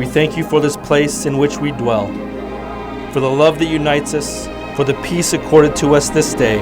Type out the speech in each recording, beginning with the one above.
We thank you for this place in which we dwell, for the love that unites us, for the peace accorded to us this day,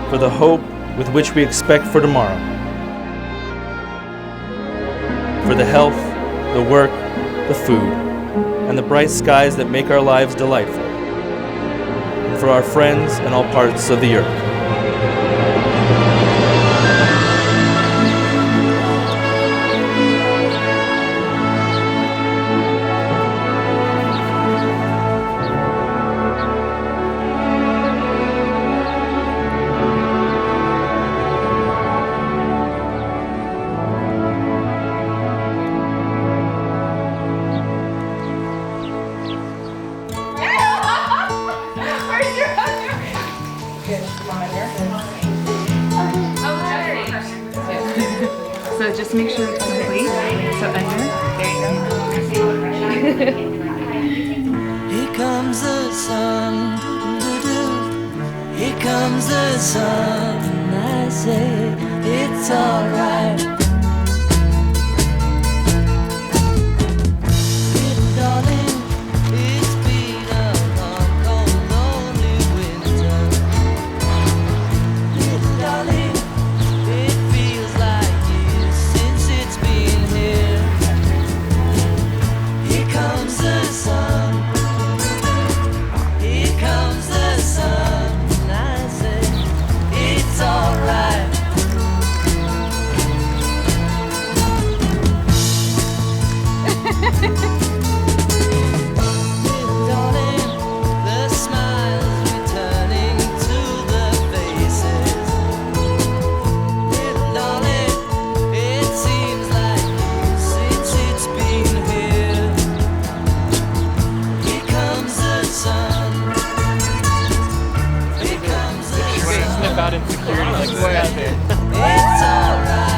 for the hope with which we expect for tomorrow, for the health, the work, the food, and the bright skies that make our lives delightful, and for our friends in all parts of the earth. So just make sure it's complete. So under. There you go. Here comes the sun. Doo-doo. Here comes the sun. I say it's alright. About insecurity, like way out there. It's alright.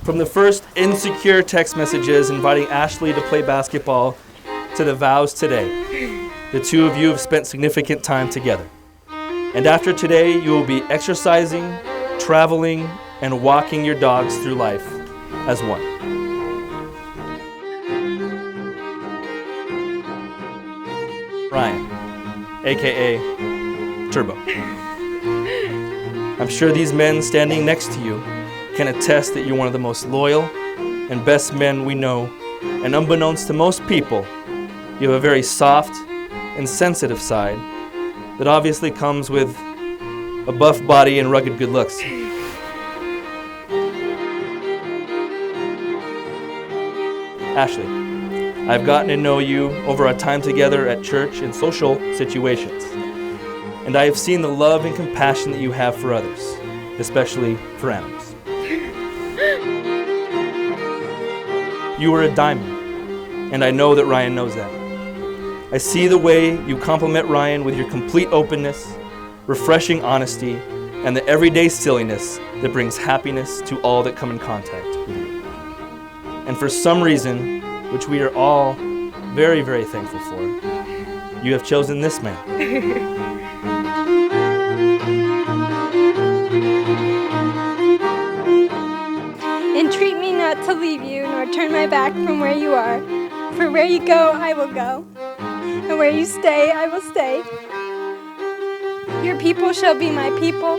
From the first insecure text messages inviting Ashley to play basketball to the vows today, the two of you have spent significant time together. And after today, you will be exercising, traveling, and walking your dogs through life as one. Ryan, aka Turbo. I'm sure these men standing next to you can attest that you're one of the most loyal and best men we know, and unbeknownst to most people, you have a very soft and sensitive side that obviously comes with a buff body and rugged good looks. Ashley, I've gotten to know you over our time together at church and social situations, and I have seen the love and compassion that you have for others, especially for animals. You are a diamond, and I know that Ryan knows that. I see the way you compliment Ryan with your complete openness, refreshing honesty, and the everyday silliness that brings happiness to all that come in contact with you. And for some reason, which we are all very, very thankful for, you have chosen this man. Entreat me not to leave you, nor turn my back from where you are. For where you go, I will go, and where you stay, I will stay. Your people shall be my people,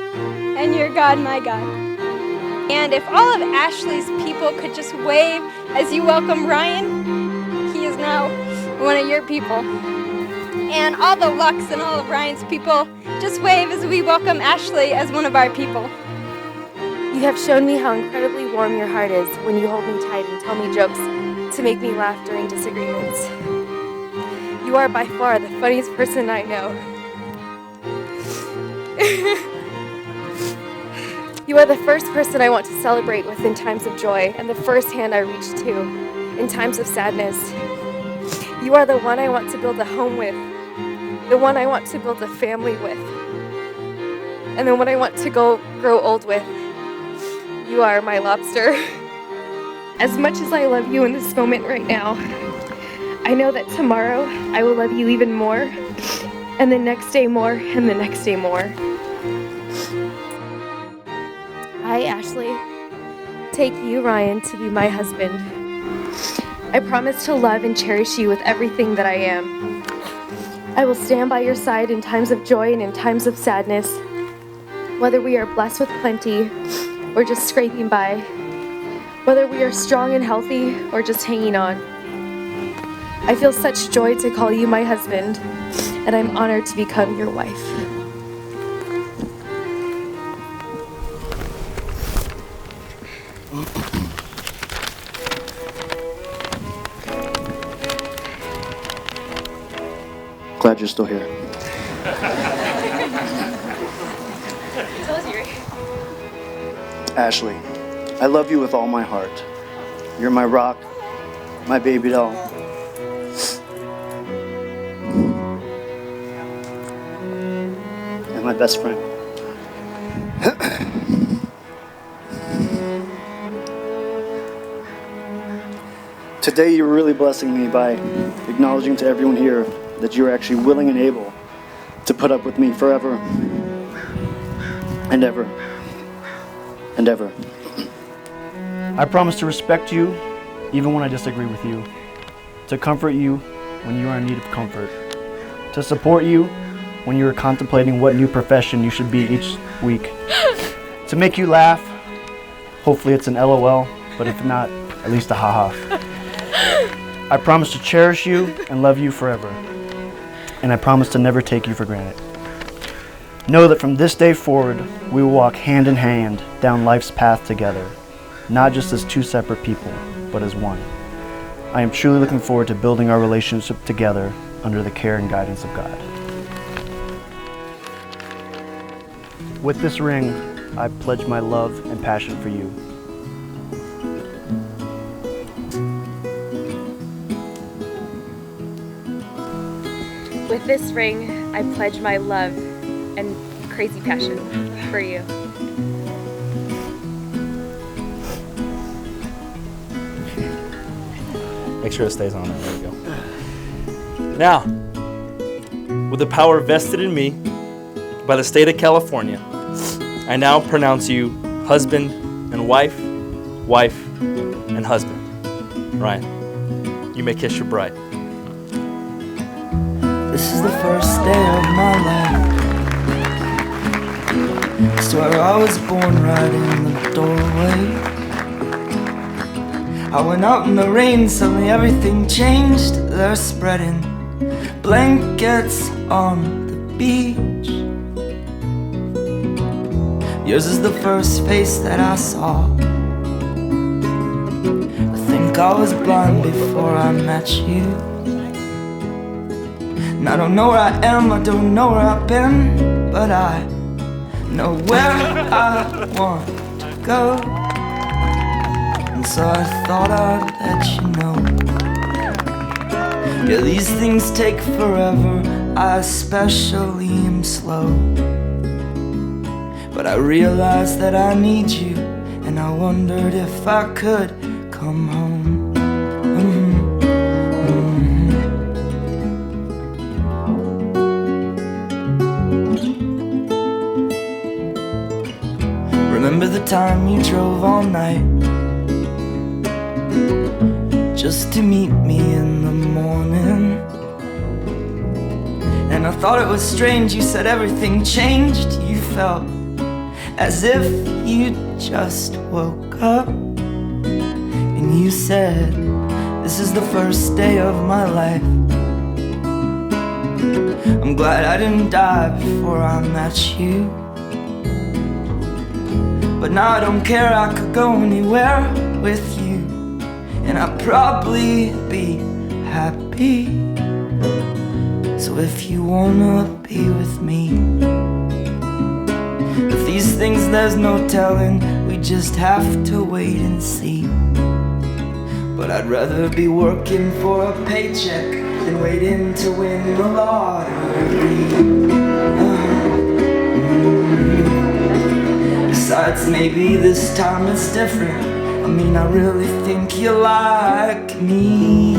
and your God my God. And if all of Ashley's people could just wave as you welcome Ryan, he is now one of your people. And all the Lux and all of Ryan's people, just wave as we welcome Ashley as one of our people. You have shown me how incredibly warm your heart is when you hold me tight and tell me jokes to make me laugh during disagreements. You are by far the funniest person I know. You are the first person I want to celebrate with in times of joy, and the first hand I reach to in times of sadness. You are the one I want to build a home with, the one I want to build a family with, and the one I want to grow old with. You are my lobster. As much as I love you in this moment right now, I know that tomorrow I will love you even more, and the next day more, and the next day more. I, Ashley, take you, Ryan, to be my husband. I promise to love and cherish you with everything that I am. I will stand by your side in times of joy and in times of sadness, whether we are blessed with plenty or just scraping by, whether we are strong and healthy or just hanging on. I feel such joy to call you my husband, and I'm honored to become your wife. Glad you're still here. Ashley, I love you with all my heart. You're my rock, my baby doll. And my best friend. Today you're really blessing me by acknowledging to everyone here that you're actually willing and able to put up with me forever and ever and ever. I promise to respect you even when I disagree with you, to comfort you when you are in need of comfort, to support you when you are contemplating what new profession you should be each week, to make you laugh. Hopefully it's an LOL, but if not, at least a haha. I promise to cherish you and love you forever. And I promise to never take you for granted. Know that from this day forward, we will walk hand in hand down life's path together, not just as two separate people, but as one. I am truly looking forward to building our relationship together under the care and guidance of God. With this ring, I pledge my love and passion for you. With this ring, I pledge my love and crazy passion for you. Make sure it stays on there. There we go. Now, with the power vested in me by the state of California, I now pronounce you husband and wife, wife and husband. Ryan, you may kiss your bride. This is the first day of my life. Swear I was born right in the doorway. I went out in the rain, suddenly everything changed. They're spreading blankets on the beach. Yours is the first face that I saw. I think I was blind before I met you. And I don't know where I am, I don't know where I've been, but I know where I want to go. And so I thought I'd let you know. Yeah, these things take forever, I especially am slow. But I realized that I need you, and I wondered if I could come home. Remember the time you drove all night just to meet me in the morning? And And I thought it was strange, you said everything changed. You felt as if you just woke up. And you said, this is the first day of my life. I'm glad I didn't die before I met you. But now I don't care, I could go anywhere with you, and I'd probably be happy. So if you wanna be with me, with these things there's no telling, we just have to wait and see. But I'd rather be working for a paycheck than waiting to win the lottery. Besides, maybe this time it's different. I mean, I really think you like me.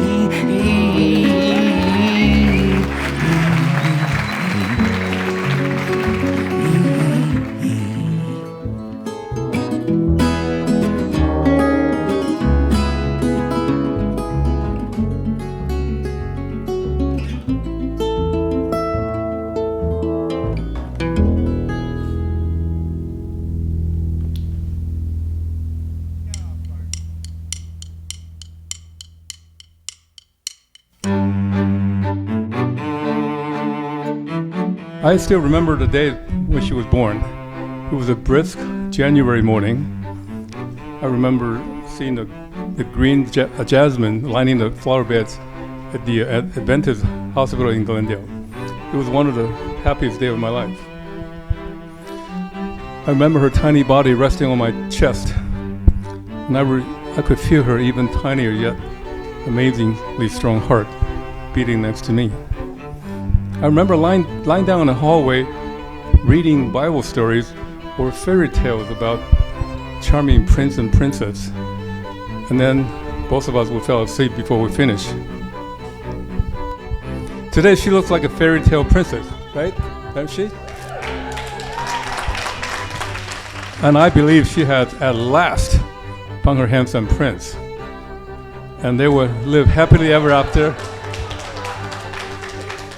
I still remember the day when she was born. It was a brisk January morning. I remember seeing the green jasmine lining the flower beds at the Adventist Hospital in Glendale. It was one of the happiest days of my life. I remember her tiny body resting on my chest, and I could feel her even tinier yet amazingly strong heart beating next to me. I remember lying down in the hallway reading Bible stories or fairy tales about charming prince and princess, and then both of us would fall asleep before we finished. Today she looks like a fairy tale princess, right? Doesn't she? And I believe she has at last found her handsome prince, and they will live happily ever after.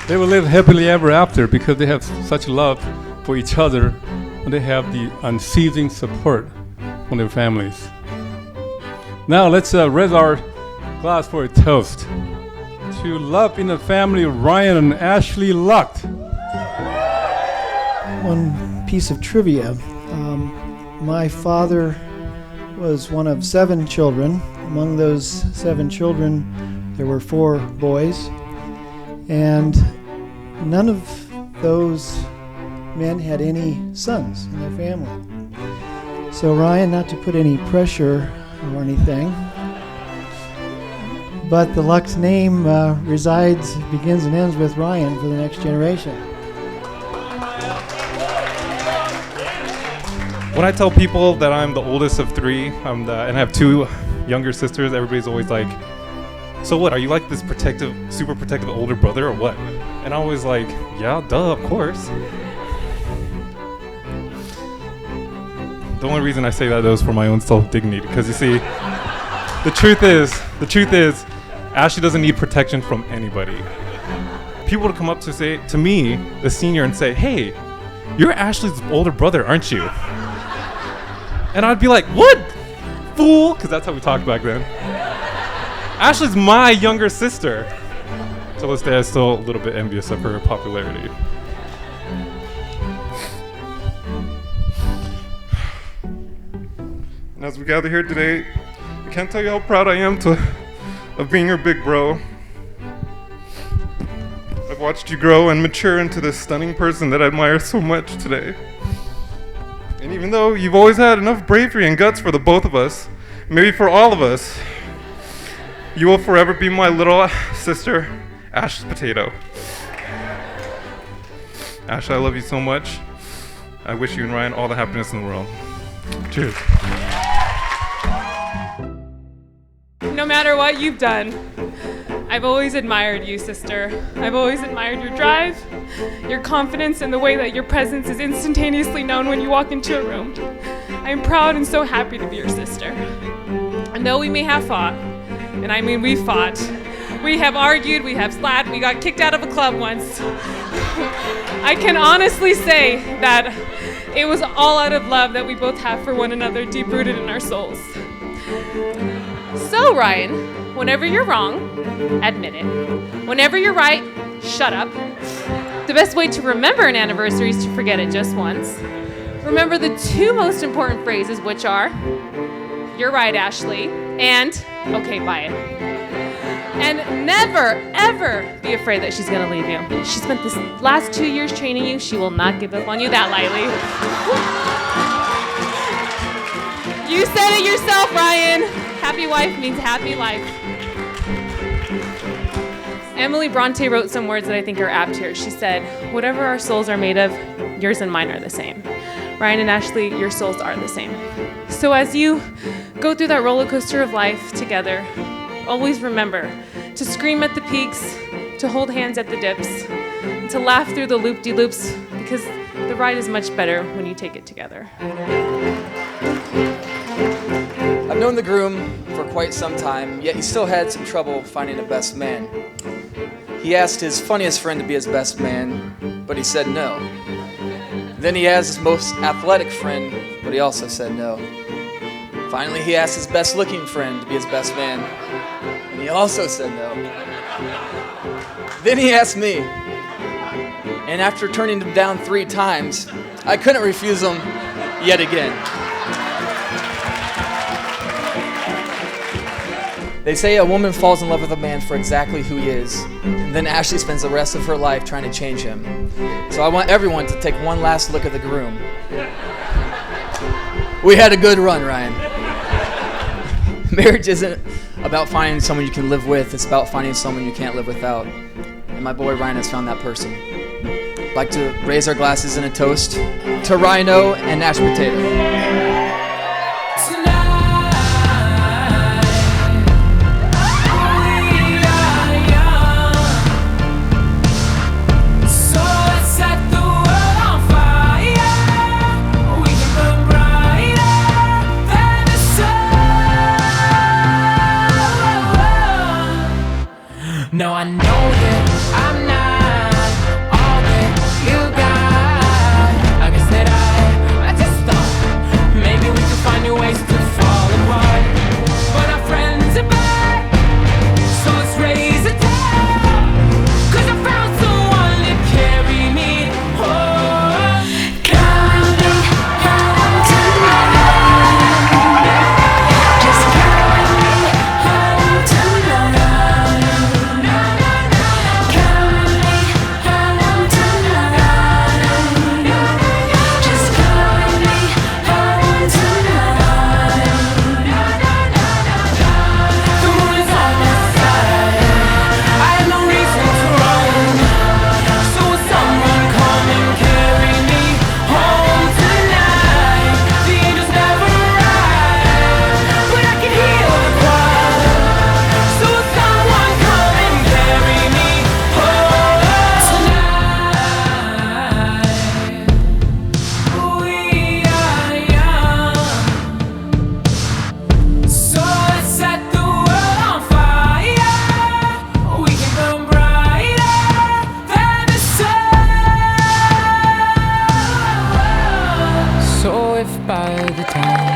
They will live happily ever after because they have such love for each other, and they have the unceasing support from their families. Now let's raise our glass for a toast to love in the family of Ryan and Ashley Lucht. One piece of trivia. My father was one of 7 children. Among those 7 children, there were 4 boys. And none of those men had any sons in their family. So Ryan, not to put any pressure or anything, but the Lucht's name begins and ends with Ryan for the next generation. When I tell people that I'm the oldest of 3, and I have 2 younger sisters, everybody's always like, so what, are you like this super protective older brother or what? And I was like, yeah, duh, of course. The only reason I say that though is for my own self-dignity, because you see, the truth is, Ashley doesn't need protection from anybody. People would come up to me, the senior, and say, hey, you're Ashley's older brother, aren't you? And I'd be like, what? Fool, because that's how we talked back then. Ashley's my younger sister. To this day, I'm still a little bit envious of her popularity. And as we gather here today, I can't tell you how proud I am of being your big bro. I've watched you grow and mature into this stunning person that I admire so much today. And even though you've always had enough bravery and guts for the both of us, maybe for all of us, you will forever be my little sister, Ash's potato. Ash, I love you so much. I wish you and Ryan all the happiness in the world. Cheers. No matter what you've done, I've always admired you, sister. I've always admired your drive, your confidence, and the way that your presence is instantaneously known when you walk into a room. I'm proud and so happy to be your sister. And though we may have fought, and I mean we fought, we have argued, we have slat, we got kicked out of a club once. I can honestly say that it was all out of love that we both have for one another, deep-rooted in our souls. So, Ryan, whenever you're wrong, admit it. Whenever you're right, shut up. The best way to remember an anniversary is to forget it just once. Remember the two most important phrases, which are, "You're right, Ashley," and "Okay, bye." And never, ever be afraid that she's gonna leave you. She spent this last 2 years training you. She will not give up on you that lightly. You said it yourself, Ryan. Happy wife means happy life. Emily Bronte wrote some words that I think are apt here. She said, "Whatever our souls are made of, yours and mine are the same." Ryan and Ashley, your souls are the same. So as you go through that roller coaster of life together, always remember to scream at the peaks, to hold hands at the dips, and to laugh through the loop-de-loops, because the ride is much better when you take it together. I've known the groom for quite some time, yet he still had some trouble finding a best man. He asked his funniest friend to be his best man, but he said no. Then he asked his most athletic friend, but he also said no. Finally, he asked his best-looking friend to be his best man, and he also said no. Then he asked me, and after turning him down 3 times, I couldn't refuse him yet again. They say a woman falls in love with a man for exactly who he is, and then Ashley spends the rest of her life trying to change him. So I want everyone to take one last look at the groom. We had a good run, Ryan. Marriage isn't about finding someone you can live with, it's about finding someone you can't live without. And my boy Ryan has found that person. I'd like to raise our glasses in a toast to Rhino and Nash Potato. No, I know that I'm not all that you got. I guess that I just thought maybe we could find new ways to fall apart. But our friends are back, so let's raise a toast. 'Cause I found someone to carry me home. Carry me home tonight. Just carry me home tonight. By the time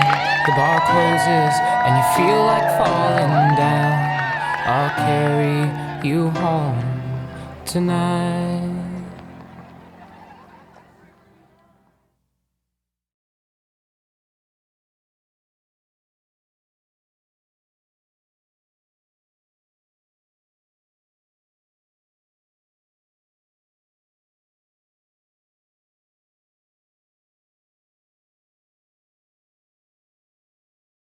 the bar closes and you feel like falling down, I'll carry you home tonight.